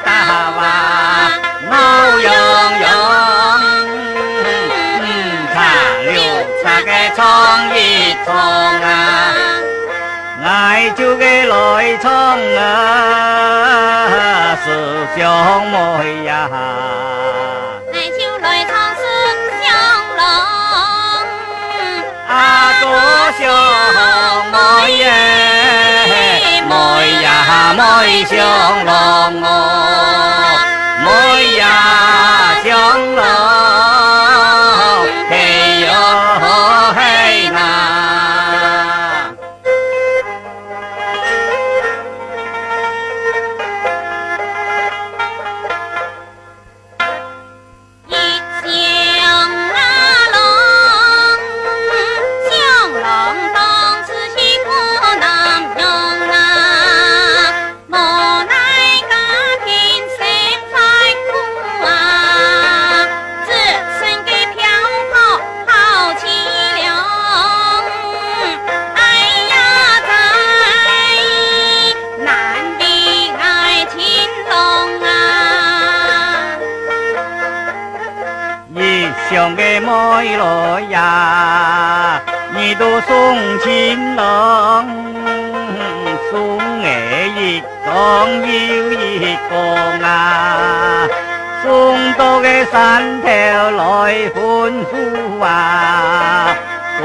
大话老洋洋，茶留茶个唱一唱啊，爱就给来唱啊，是相妹呀。爱就来唱是相郎，啊多相妹耶，妹呀妹相郎哦，妹呀相郎，嘿哟嘿呐。想个妹来呀，你都送情郎，送我一缸又一缸啊，送到个山头来欢呼啊，个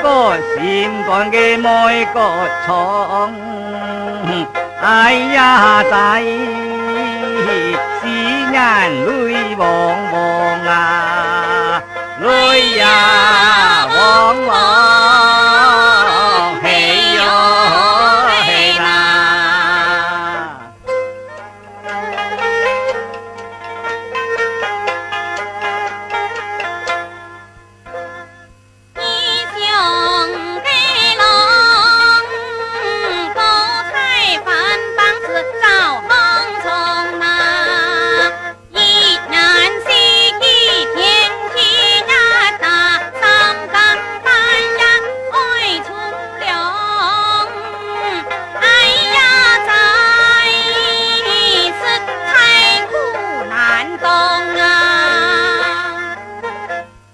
个心肝嘅妹個唱，哎呀仔，思念淚汪汪啊！淚呀汪汪，嘿喲嘿啦！你想给郎，高菜饭帮是赵行从嘛，一南西一天气呀大，三更半呀爱从良，哎呀在是太苦难当啊！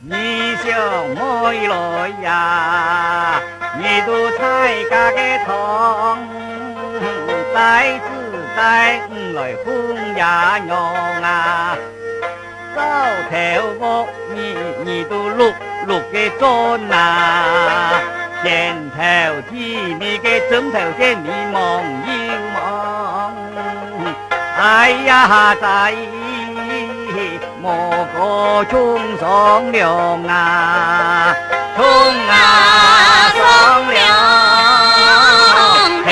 你想妹來呀，你都猜家嘅糖，帶子帶來歡呀娘啊，手頭屋你都碌碌嘅磚啊，前頭天你嘅枕頭先你望要望，哎呀仔。莫個衝上梁啊，衝啊上梁，嘿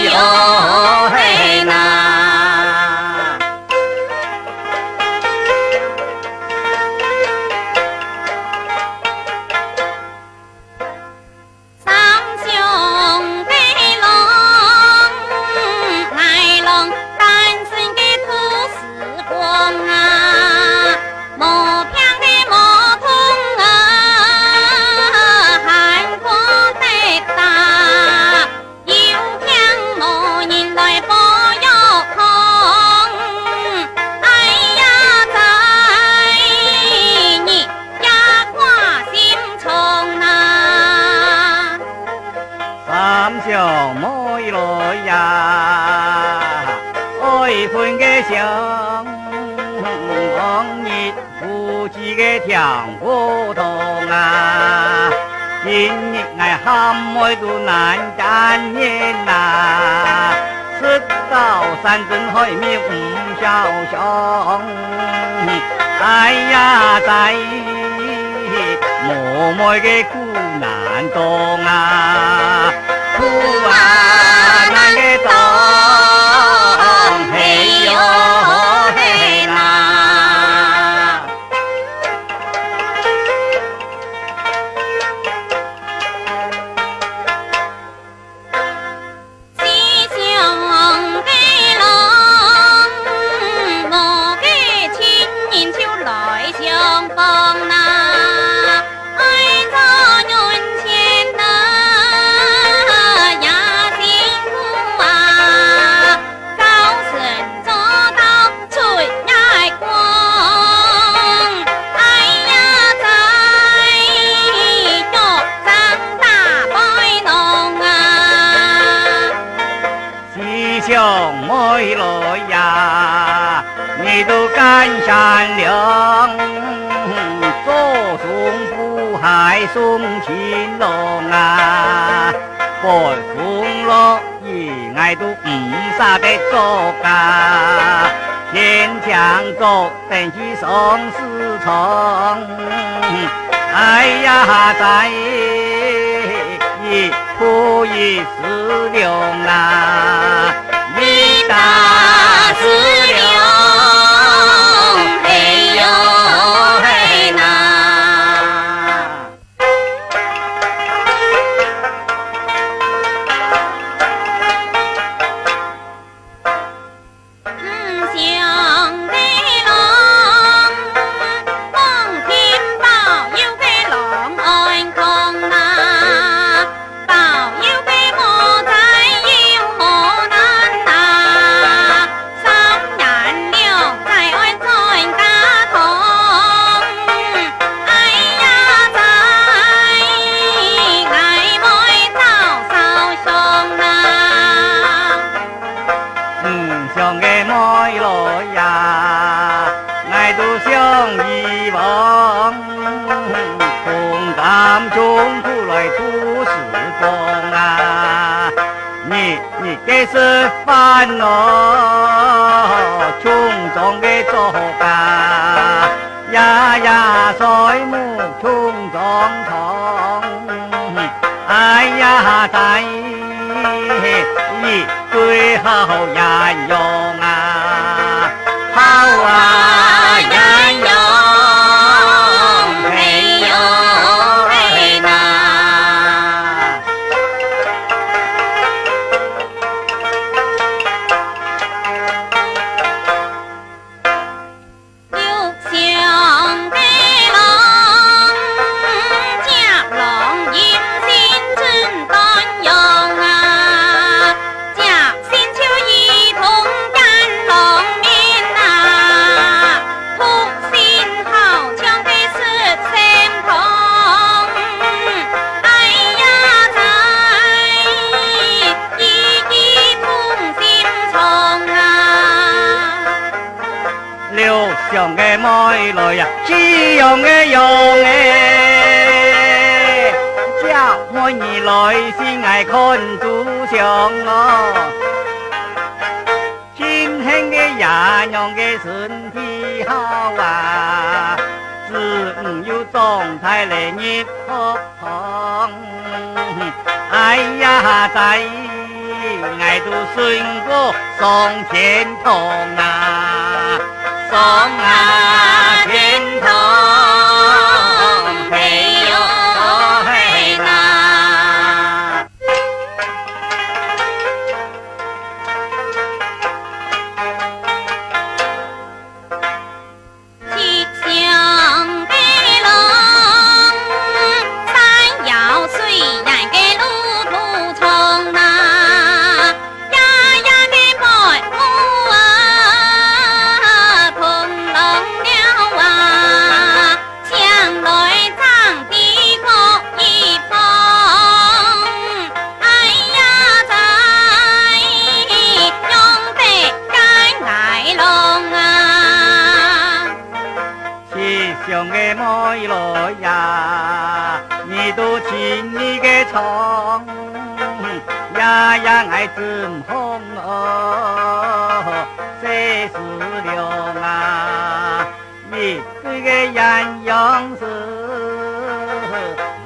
喲嘿啦！三兄弟郎，爱郎单身嘅土时光啊，莫偏嘅莫通啊，寒光得大，又偏莫人来保佑康，哎呀仔，你呀挂心肠呐。三小妹來呀，愛歡嘅相，往日夫妻嘅甜過堂啊，今日我喊妹都難見面呐，直到山珍海味五小香，哎呀仔，妹妹嘅苦難當啊！苦啊难嘅当，嘿喲嘿啦！西厢嘅郎，我嘅亲人就来相逢呐，爱到人前呐，也是山善良，左送不害送青龙啊，不送落一爱都唔杀得做噶，天强走等去送死床，哎呀在一土一石榴啊，一大石榴。这是烦恼，穷中的作家，呀呀水木穷中虫，哎呀在一对好人用啊，好啊人用。用嘅妹來呀，只用嘅用嘅，叫妹兒來先係看主上咯。天輕嘅人用嘅身體好啊，自唔要狀態嚟熱學堂。哎呀仔，捱到順過上天堂啊！上啊天堂，嘿呦嘿呐！吉祥的龙，山摇水然嘅路途长啊，呀呀嘅妹母啊！上嘅妹來呀，你都親你嘅床，呀呀愛真紅哦，這是了啊，一對嘅人樣是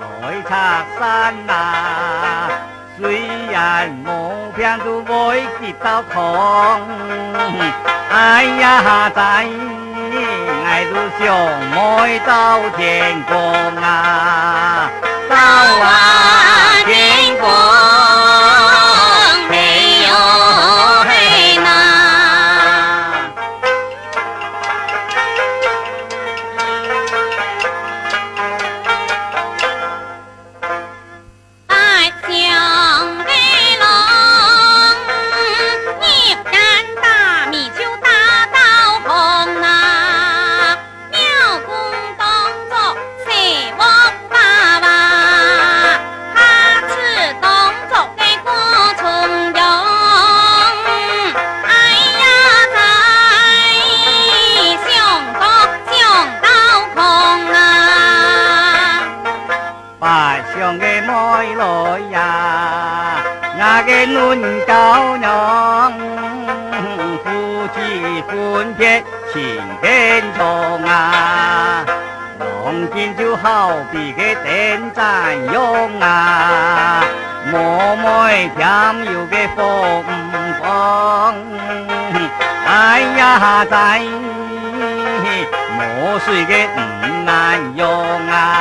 來拆山啊，雖然冇片都會跌到空，哎呀仔。愛如小妹到天光啊，到啊天光，嘿呦嘿呐。愛像的龍，葉間大米就打到紅啊。นเจ้าน้องผู้ที่พูนเพชรชิงเป็นชงลองกินจูเฮาปีเกเต้นจานยงหมอมอยแถมอยู่เกฟงฟองไอ้ยาใจหมอสวยเกนานยงนา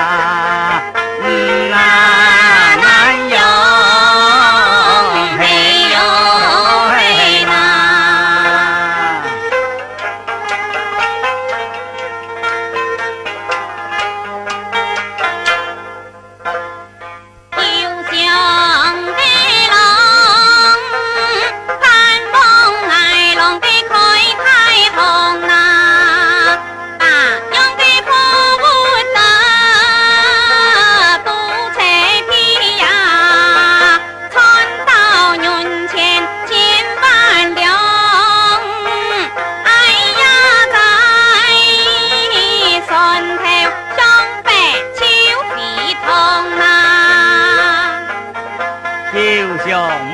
นยงเฮโยเฮนา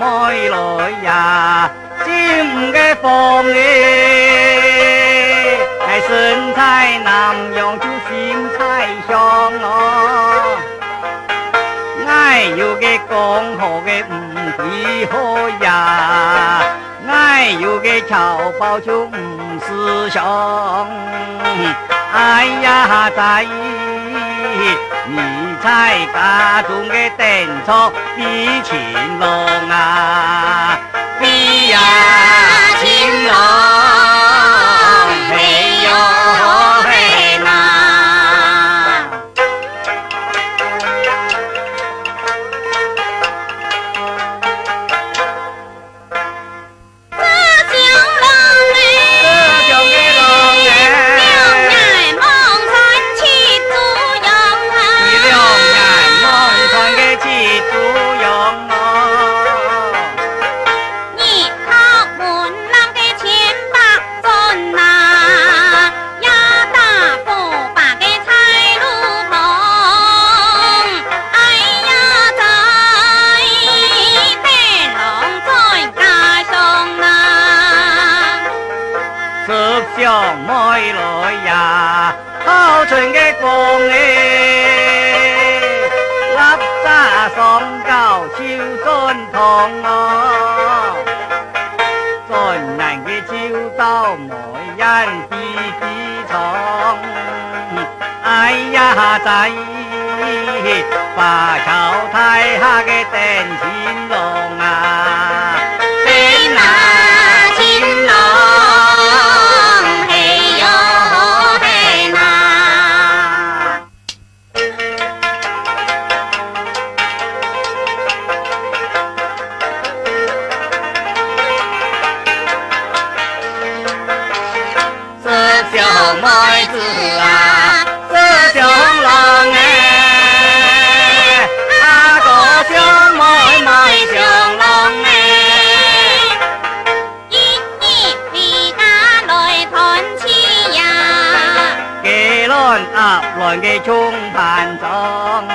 mỗi lối nhà chim cái phong đi cái sân thái nam dùng chú chim thái xong nó ngayอยู่cái con hồ cái thì hồ nhà ngayอยู่cái chào bao chú sư xong ai ya tại你猜家中嘅電錯比乾隆比乾隆嘿喲嘿那mỗi lối nhà thao trên cái con lắp ra song cao chiêu xuân thong xuân nàng cái chiêu tao mỗi gian chi thong ai ya tại bà chào thay ha cái tên chín long tên chín long mọi thứ sơ sướng lòng có sướng mọi sướng lòng ít nhịp vì ta lời thôn chi ya kê lon áp lon kê chung bàn trong